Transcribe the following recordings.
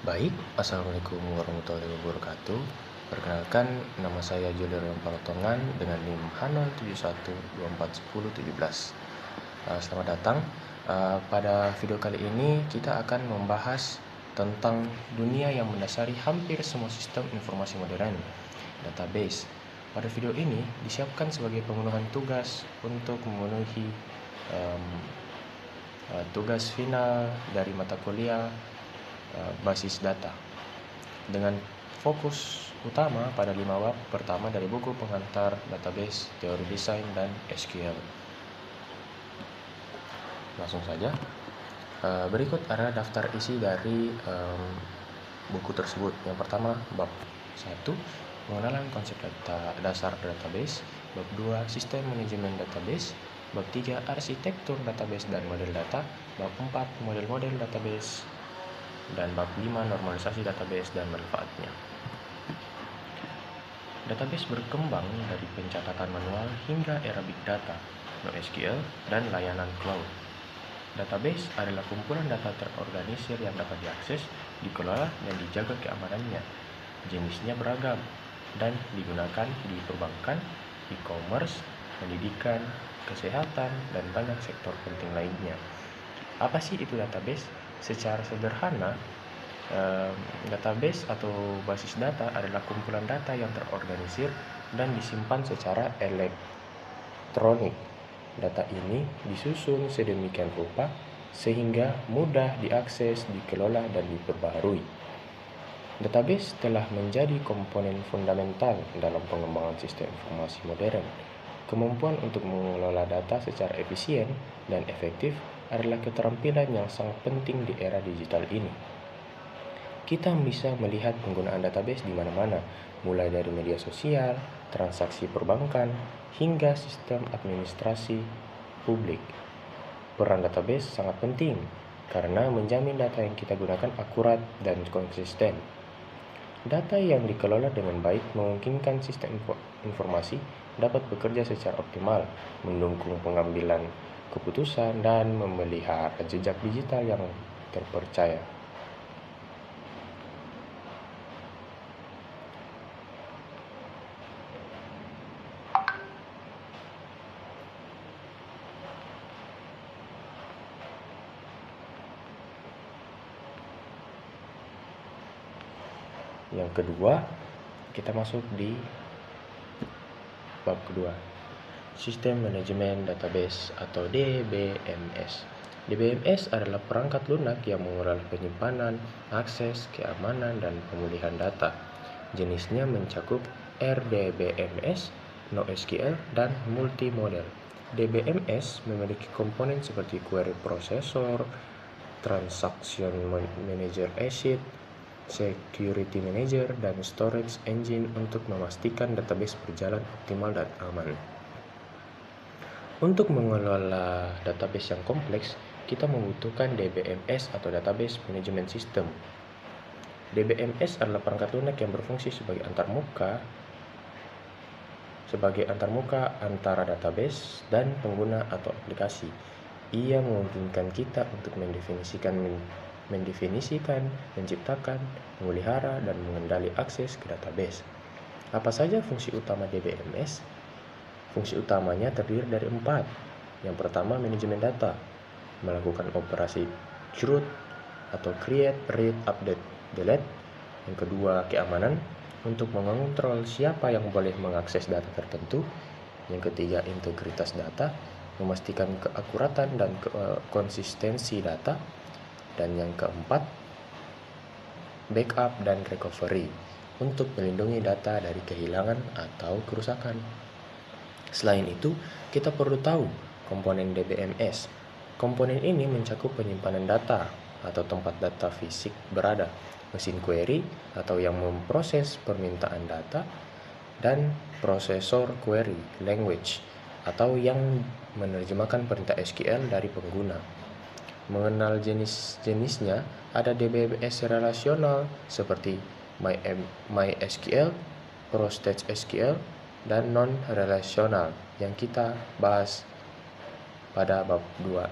Baik, Assalamualaikum warahmatullahi wabarakatuh. Perkenalkan, nama saya Julio Palotongan dengan NIM H071241017. Selamat datang. Pada video kali ini kita akan membahas tentang dunia yang mendasari hampir semua sistem informasi modern, database. Pada video ini disiapkan sebagai pemenuhan tugas untuk memenuhi tugas final dari mata kuliah basis data dengan fokus utama pada 5 bab pertama dari buku pengantar database, teori desain, dan SQL. Langsung saja. Berikut adalah daftar isi dari buku tersebut. Yang pertama, bab 1, pengenalan konsep dasar database. Bab 2, sistem manajemen database. Bab 3, arsitektur database dan model data. Bab 4, model-model database. Dan bab 5, normalisasi database dan manfaatnya. Database berkembang dari pencatatan manual hingga era big data, NoSQL, dan layanan cloud. Database adalah kumpulan data terorganisir yang dapat diakses, dikelola, dan dijaga keamanannya. Jenisnya beragam dan digunakan di perbankan, e-commerce, pendidikan, kesehatan, dan banyak sektor penting lainnya. Apa sih itu database? Secara sederhana, database atau basis data adalah kumpulan data yang terorganisir dan disimpan secara elektronik. Data ini disusun sedemikian rupa sehingga mudah diakses, dikelola, dan diperbaharui. Database telah menjadi komponen fundamental dalam pengembangan sistem informasi modern. Kemampuan untuk mengelola data secara efisien dan efektif adalah keterampilan yang sangat penting di era digital ini. Kita bisa melihat penggunaan database di mana-mana, mulai dari media sosial, transaksi perbankan, hingga sistem administrasi publik. Peran database sangat penting karena menjamin data yang kita gunakan akurat dan konsisten. Data yang dikelola dengan baik memungkinkan sistem informasi dapat bekerja secara optimal, mendukung pengambilan keputusan, dan memelihara jejak digital yang terpercaya. Yang kedua, kita masuk di bab kedua, Sistem Manajemen Database atau DBMS. DBMS adalah perangkat lunak yang mengelola penyimpanan, akses, keamanan, dan pemulihan data. Jenisnya mencakup RDBMS, NoSQL, dan multimodel. DBMS memiliki komponen seperti query processor, transaction manager ACID, security manager, dan storage engine untuk memastikan database berjalan optimal dan aman. Untuk mengelola database yang kompleks, kita membutuhkan DBMS atau Database Management System. DBMS adalah perangkat lunak yang berfungsi sebagai antarmuka antara database dan pengguna atau aplikasi. Ia memungkinkan kita untuk mendefinisikan, menciptakan, memelihara, dan mengendali akses ke database. Apa saja fungsi utama DBMS? Fungsi utamanya terdiri dari 4. Yang pertama, manajemen data, melakukan operasi CRUD atau create, read, update, delete. Yang kedua, keamanan, untuk mengontrol siapa yang boleh mengakses data tertentu. Yang ketiga, integritas data, memastikan keakuratan dan konsistensi data. Dan yang keempat, backup dan recovery, untuk melindungi data dari kehilangan atau kerusakan. Selain itu, kita perlu tahu komponen DBMS. Komponen ini mencakup penyimpanan data atau tempat data fisik berada, mesin query atau yang memproses permintaan data, dan prosesor query language atau yang menerjemahkan perintah SQL dari pengguna. Mengenal jenis-jenisnya, ada DBMS relasional seperti MySQL, ProStage SQL, dan non-relasional yang kita bahas pada bab 12.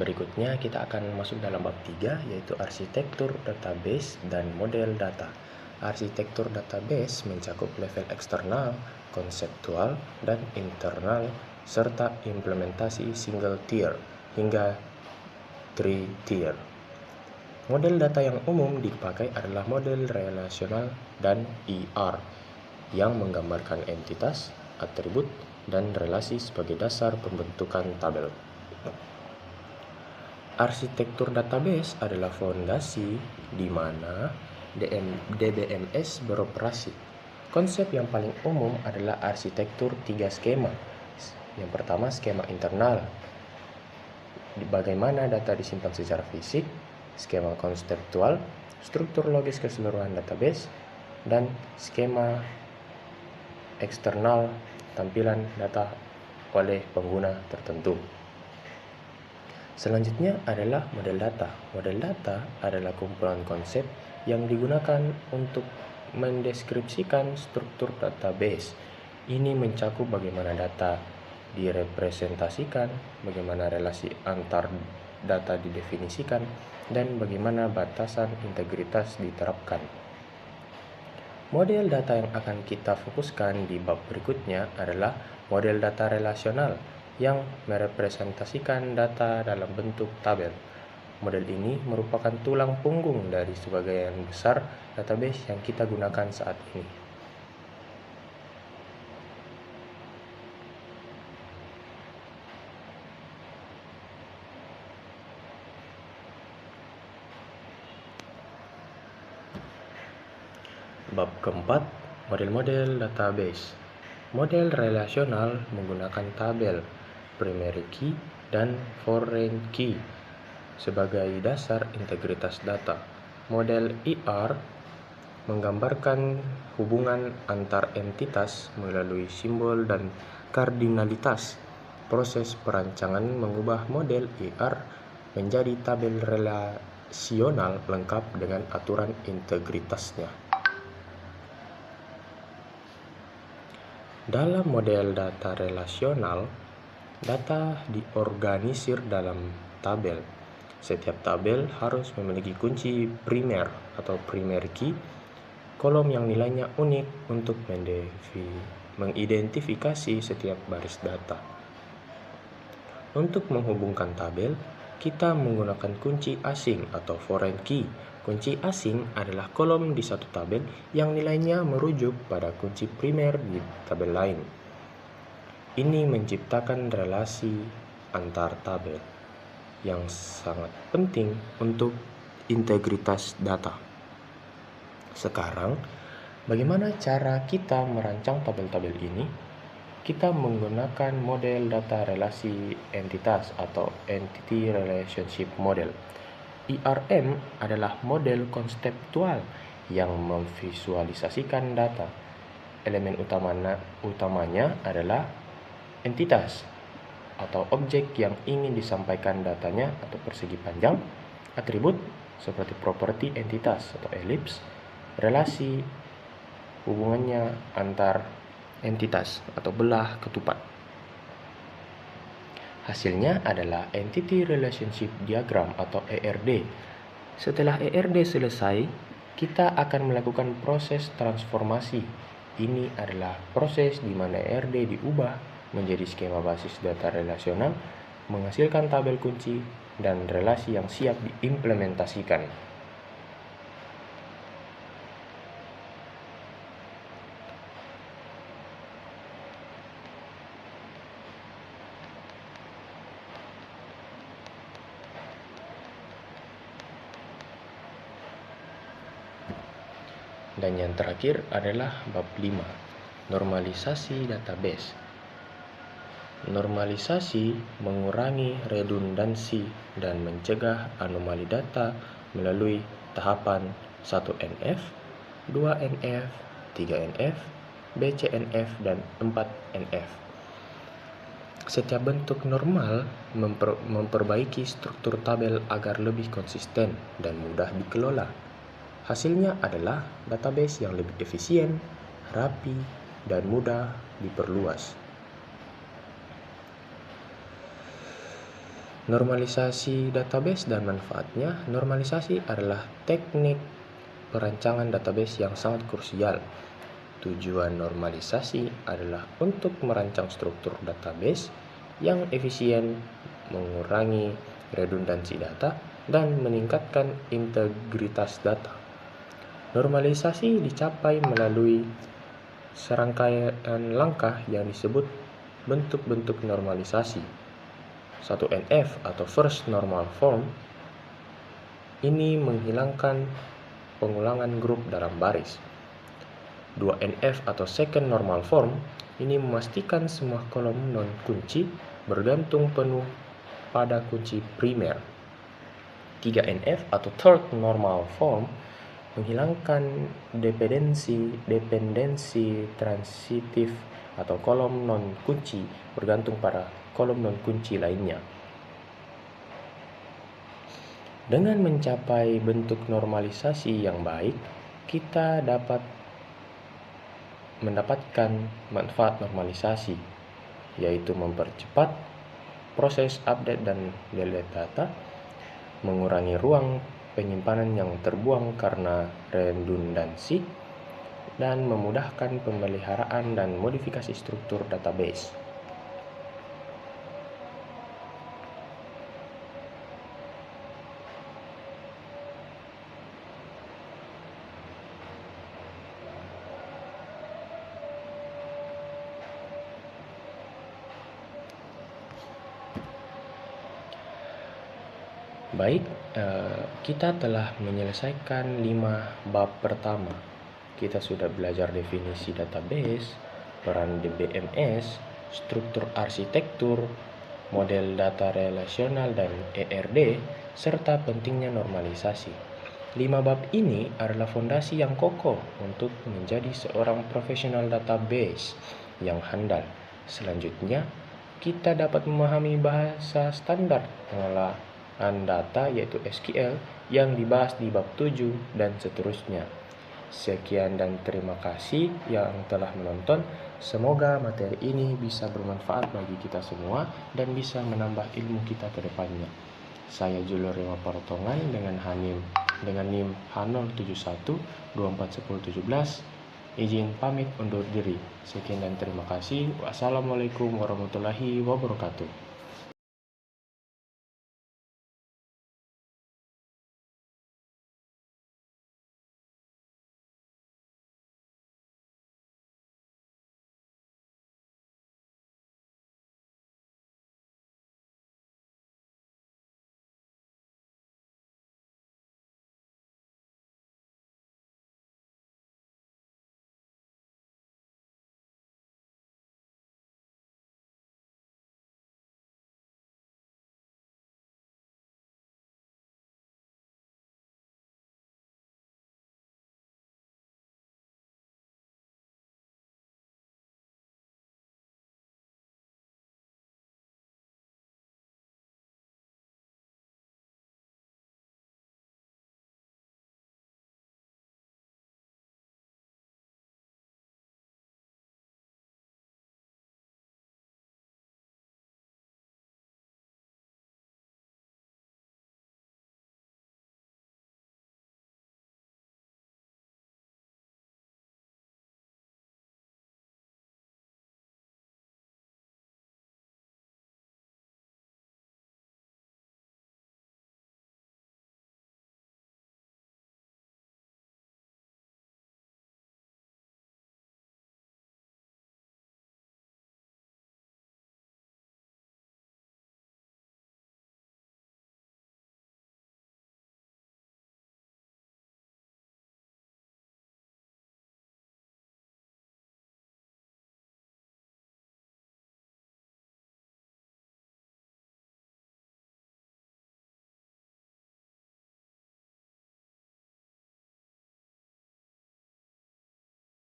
Berikutnya kita akan masuk dalam bab 3, yaitu arsitektur database dan model data. Arsitektur database mencakup level eksternal, konseptual, dan internal, serta implementasi single tier hingga 3 tier. Model data yang umum dipakai adalah model relasional dan ER, yang menggambarkan entitas, atribut, dan relasi sebagai dasar pembentukan tabel. Arsitektur database adalah fondasi di mana DBMS beroperasi. Konsep yang paling umum adalah arsitektur 3 skema. Yang pertama, skema internal, bagaimana data disimpan secara fisik, skema konseptual, struktur logis keseluruhan database, dan skema eksternal, tampilan data oleh pengguna tertentu. Selanjutnya adalah model data. Model data adalah kumpulan konsep yang digunakan untuk mendeskripsikan struktur database. Ini mencakup bagaimana data direpresentasikan, bagaimana relasi antar data didefinisikan, dan bagaimana batasan integritas diterapkan. Model data yang akan kita fokuskan di bab berikutnya adalah model data relasional yang merepresentasikan data dalam bentuk tabel. Model ini merupakan tulang punggung dari sebagian besar database yang kita gunakan saat ini. Bab keempat, model-model database. Model relasional menggunakan tabel, primary key, dan foreign key sebagai dasar integritas data. Model ER menggambarkan hubungan antar entitas melalui simbol dan kardinalitas. Proses perancangan mengubah model ER menjadi tabel relasional lengkap dengan aturan integritasnya. Dalam model data relasional, data diorganisir dalam tabel. Setiap tabel harus memiliki kunci primer atau primary key, kolom yang nilainya unik untuk mengidentifikasi setiap baris data. Untuk menghubungkan tabel, kita menggunakan kunci asing atau foreign key. Kunci asing adalah kolom di satu tabel yang nilainya merujuk pada kunci primer di tabel lain. Ini menciptakan relasi antar tabel yang sangat penting untuk integritas data. Sekarang, bagaimana cara kita merancang tabel-tabel ini? Kita menggunakan model data relasi entitas atau Entity Relationship Model. ERM adalah model konseptual yang memvisualisasikan data. Elemen utamanya adalah entitas atau objek yang ingin disampaikan datanya atau persegi panjang, atribut seperti properti entitas atau elips, relasi hubungannya antar entitas atau belah ketupat. Hasilnya adalah Entity Relationship Diagram atau ERD. Setelah ERD selesai, kita akan melakukan proses transformasi. Ini adalah proses di mana ERD diubah menjadi skema basis data relasional, menghasilkan tabel kunci dan relasi yang siap diimplementasikan. Dan yang terakhir adalah bab 5, normalisasi database. Normalisasi mengurangi redundansi dan mencegah anomali data melalui tahapan 1NF, 2NF, 3NF, BCNF, dan 4NF. Setiap bentuk normal memperbaiki struktur tabel agar lebih konsisten dan mudah dikelola. Hasilnya adalah database yang lebih efisien, rapi, dan mudah diperluas. Normalisasi database dan manfaatnya. Normalisasi adalah teknik perancangan database yang sangat krusial. Tujuan normalisasi adalah untuk merancang struktur database yang efisien, mengurangi redundansi data, dan meningkatkan integritas data. Normalisasi dicapai melalui serangkaian langkah yang disebut bentuk-bentuk normalisasi. 1NF atau First Normal Form ini menghilangkan pengulangan grup dalam baris. 2NF atau Second Normal Form ini memastikan semua kolom non-kunci bergantung penuh pada kunci primer. 3NF atau Third Normal Form menghilangkan dependensi transitif atau kolom non-kunci bergantung pada kolom non-kunci lainnya. Dengan mencapai bentuk normalisasi yang baik, kita dapat mendapatkan manfaat normalisasi, yaitu mempercepat proses update dan delete data, mengurangi ruang penyimpanan yang terbuang karena redundansi, dan memudahkan pemeliharaan dan modifikasi struktur database. Baik, kita telah menyelesaikan 5 bab pertama. Kita sudah belajar definisi database, peran DBMS, struktur arsitektur, model data relasional dan ERD, serta pentingnya normalisasi. 5 bab ini adalah fondasi yang kokoh untuk menjadi seorang profesional database yang handal. Selanjutnya, kita dapat memahami bahasa standar pengolahan data yaitu SQL yang dibahas di bab 7 dan seterusnya. Sekian dan terima kasih yang telah menonton. Semoga materi ini bisa bermanfaat bagi kita semua dan bisa menambah ilmu kita ke depannya. Saya Julio Rema Parotongan dengan NIM H071241017. Izin pamit undur diri. Sekian dan terima kasih. Wassalamualaikum warahmatullahi wabarakatuh.